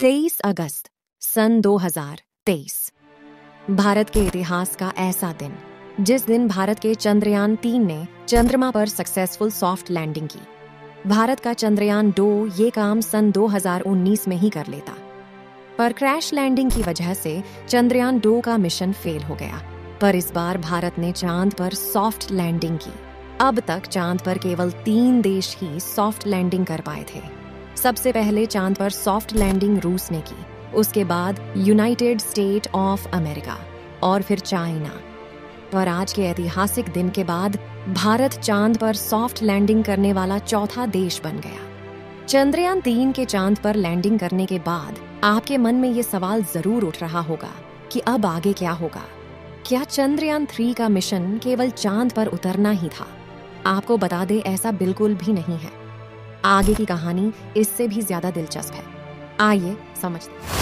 23 अगस्त सन 2023 भारत के इतिहास का ऐसा दिन जिस दिन भारत के चंद्रयान 3 ने चंद्रमा पर सक्सेसफुल सॉफ्ट लैंडिंग की। भारत का चंद्रयान 2 ये काम सन 2019 में ही कर लेता, पर क्रैश लैंडिंग की वजह से चंद्रयान 2 का मिशन फेल हो गया। पर इस बार भारत ने चांद पर सॉफ्ट लैंडिंग की। अब तक चांद पर केवल 3 देश ही सॉफ्ट लैंडिंग कर पाए थे। सबसे पहले चांद पर सॉफ्ट लैंडिंग रूस ने की, उसके बाद यूनाइटेड स्टेट ऑफ अमेरिका और फिर चाइना। पर आज के ऐतिहासिक दिन के बाद भारत चांद पर सॉफ्ट लैंडिंग करने वाला चौथा देश बन गया। चंद्रयान 3 के चांद पर लैंडिंग करने के बाद आपके मन में ये सवाल जरूर उठ रहा होगा कि अब आगे क्या होगा। क्या चंद्रयान 3 का मिशन केवल चांद पर उतरना ही था? आपको बता दे, ऐसा बिल्कुल भी नहीं है। आगे की कहानी इससे भी ज्यादा दिलचस्प है। आइए समझते हैं।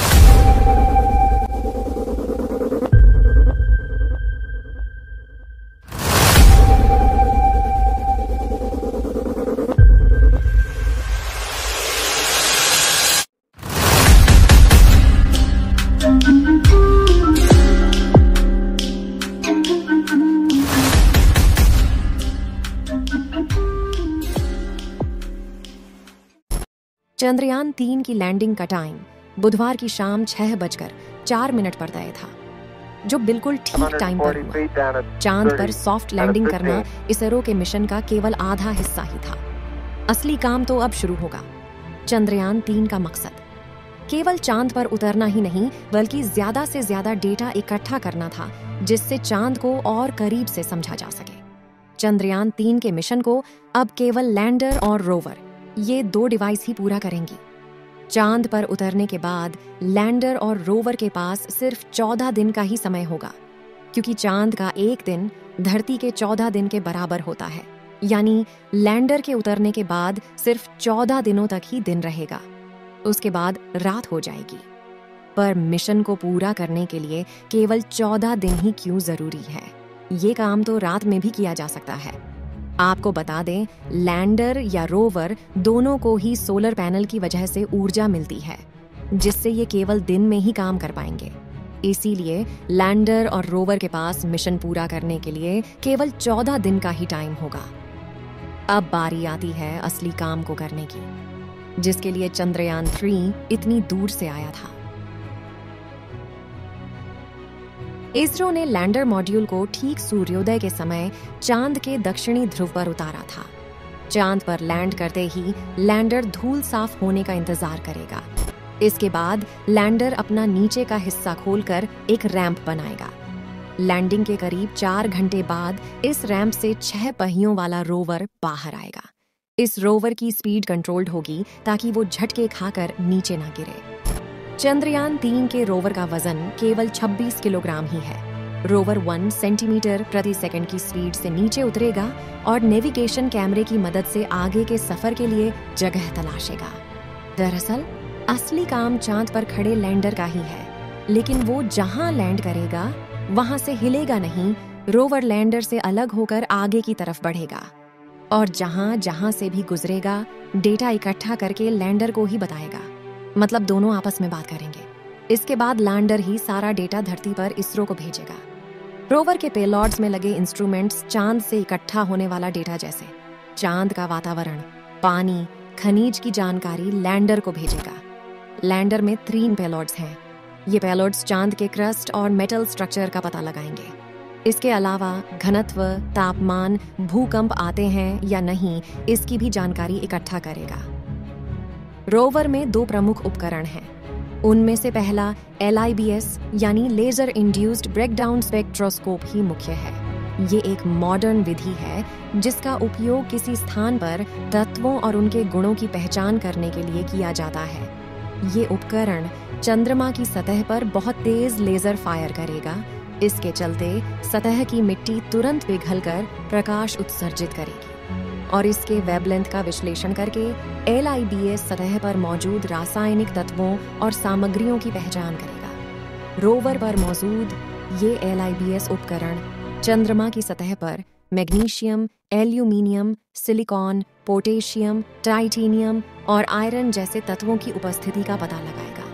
चंद्रयान 3 की लैंडिंग का टाइम बुधवार की शाम 6:04 पर तय था, जो बिल्कुल ठीक टाइम पर हुआ। चांद पर सॉफ्ट लैंडिंग करना इसरो के मिशन का केवल आधा हिस्सा ही था। असली काम तो अब शुरू होगा। चंद्रयान 3 का मकसद केवल चांद पर उतरना ही नहीं, बल्कि ज्यादा से ज्यादा डेटा इकट्ठा करना था, जिससे चांद को और करीब से समझा जा सके। चंद्रयान 3 के मिशन को अब केवल लैंडर और रोवर, ये 2 डिवाइस ही पूरा करेंगी। चांद पर उतरने के बाद लैंडर और रोवर के पास सिर्फ 14 दिन का ही समय होगा, क्योंकि चांद का एक दिन धरती के 14 दिन के बराबर होता है। यानी लैंडर के उतरने के बाद सिर्फ 14 दिनों तक ही दिन रहेगा, उसके बाद रात हो जाएगी। पर मिशन को पूरा करने के लिए केवल 14 दिन ही क्यों जरूरी है? ये काम तो रात में भी किया जा सकता है। आपको बता दें, लैंडर या रोवर दोनों को ही सोलर पैनल की वजह से ऊर्जा मिलती है, जिससे ये केवल दिन में ही काम कर पाएंगे। इसीलिए लैंडर और रोवर के पास मिशन पूरा करने के लिए केवल 14 दिन का ही टाइम होगा। अब बारी आती है असली काम को करने की, जिसके लिए चंद्रयान 3 इतनी दूर से आया था। इसरो ने लैंडर मॉड्यूल को ठीक सूर्योदय के समय चांद के दक्षिणी ध्रुव पर उतारा था। चांद पर लैंड करते ही लैंडर धूल साफ होने का इंतजार करेगा। इसके बाद लैंडर अपना नीचे का हिस्सा खोलकर एक रैंप बनाएगा। लैंडिंग के करीब 4 घंटे बाद इस रैंप से 6 पहियों वाला रोवर बाहर आएगा। इस रोवर की स्पीड कंट्रोल्ड होगी ताकि वो झटके खाकर नीचे ना गिरे। चंद्रयान 3 के रोवर का वजन केवल 26 किलोग्राम ही है। रोवर 1 सेंटीमीटर प्रति सेकंड की स्पीड से नीचे उतरेगा और नेविगेशन कैमरे की मदद से आगे के सफर के लिए जगह तलाशेगा। दरअसल असली काम चांद पर खड़े लैंडर का ही है, लेकिन वो जहां लैंड करेगा वहां से हिलेगा नहीं। रोवर लैंडर से अलग होकर आगे की तरफ बढ़ेगा और जहां जहां से भी गुजरेगा डेटा इकट्ठा करके लैंडर को ही बताएगा। मतलब दोनों आपस में बात करेंगे। इसके बाद लैंडर ही सारा डेटा धरती पर इसरो को भेजेगा। रोवर के पेलॉड्स में लगे इंस्ट्रूमेंट्स चांद से इकट्ठा होने वाला डेटा, जैसे चांद का वातावरण, पानी, खनिज की जानकारी लैंडर को भेजेगा। लैंडर में 3 पेलॉड्स हैं। ये पेलॉड्स चांद के क्रस्ट और मेटल स्ट्रक्चर का पता लगाएंगे। इसके अलावा घनत्व, तापमान, भूकंप आते हैं या नहीं, इसकी भी जानकारी इकट्ठा करेगा। रोवर में 2 प्रमुख उपकरण हैं। उनमें से पहला LIBS यानी लेजर इंड्यूस्ड ब्रेकडाउन स्पेक्ट्रोस्कोप ही मुख्य है। ये एक मॉडर्न विधि है जिसका उपयोग किसी स्थान पर तत्वों और उनके गुणों की पहचान करने के लिए किया जाता है। ये उपकरण चंद्रमा की सतह पर बहुत तेज लेजर फायर करेगा। इसके चलते सतह की मिट्टी तुरंत पिघलकर प्रकाश उत्सर्जित करेगी और इसके वेवलेंथ का विश्लेषण करके LIBS सतह पर मौजूद रासायनिक तत्वों और सामग्रियों की पहचान करेगा। रोवर पर मौजूद ये LIBS उपकरण चंद्रमा की सतह पर magnesium, aluminium, silicon, potassium, titanium और आयरन जैसे तत्वों की उपस्थिति का पता लगाएगा।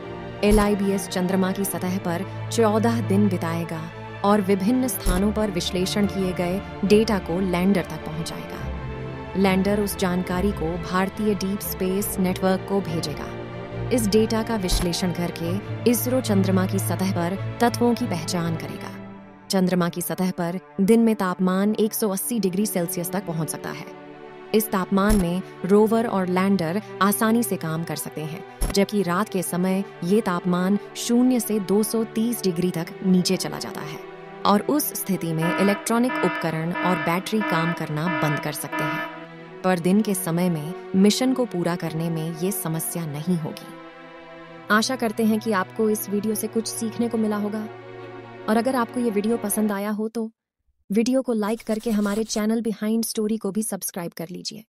LIBS चंद्रमा की सतह पर 14 दिन बिताएगा और विभिन्न स्थानों पर विश्लेषण किए गए डेटा को लैंडर तक पहुंचाएगा। लैंडर उस जानकारी को भारतीय डीप स्पेस नेटवर्क को भेजेगा। इस डेटा का विश्लेषण करके इसरो चंद्रमा की सतह पर तत्वों की पहचान करेगा। चंद्रमा की सतह पर दिन में तापमान 180 डिग्री सेल्सियस तक पहुंच सकता है। इस तापमान में रोवर और लैंडर आसानी से काम कर सकते हैं, जबकि रात के समय ये तापमान 0 से 230 डिग्री तक नीचे चला जाता है और उस स्थिति में इलेक्ट्रॉनिक उपकरण और बैटरी काम करना बंद कर सकते हैं। पर दिन के समय में मिशन को पूरा करने में ये समस्या नहीं होगी। आशा करते हैं कि आपको इस वीडियो से कुछ सीखने को मिला होगा, और अगर आपको ये वीडियो पसंद आया हो तो वीडियो को लाइक करके हमारे चैनल बिहाइंड स्टोरी को भी सब्सक्राइब कर लीजिए।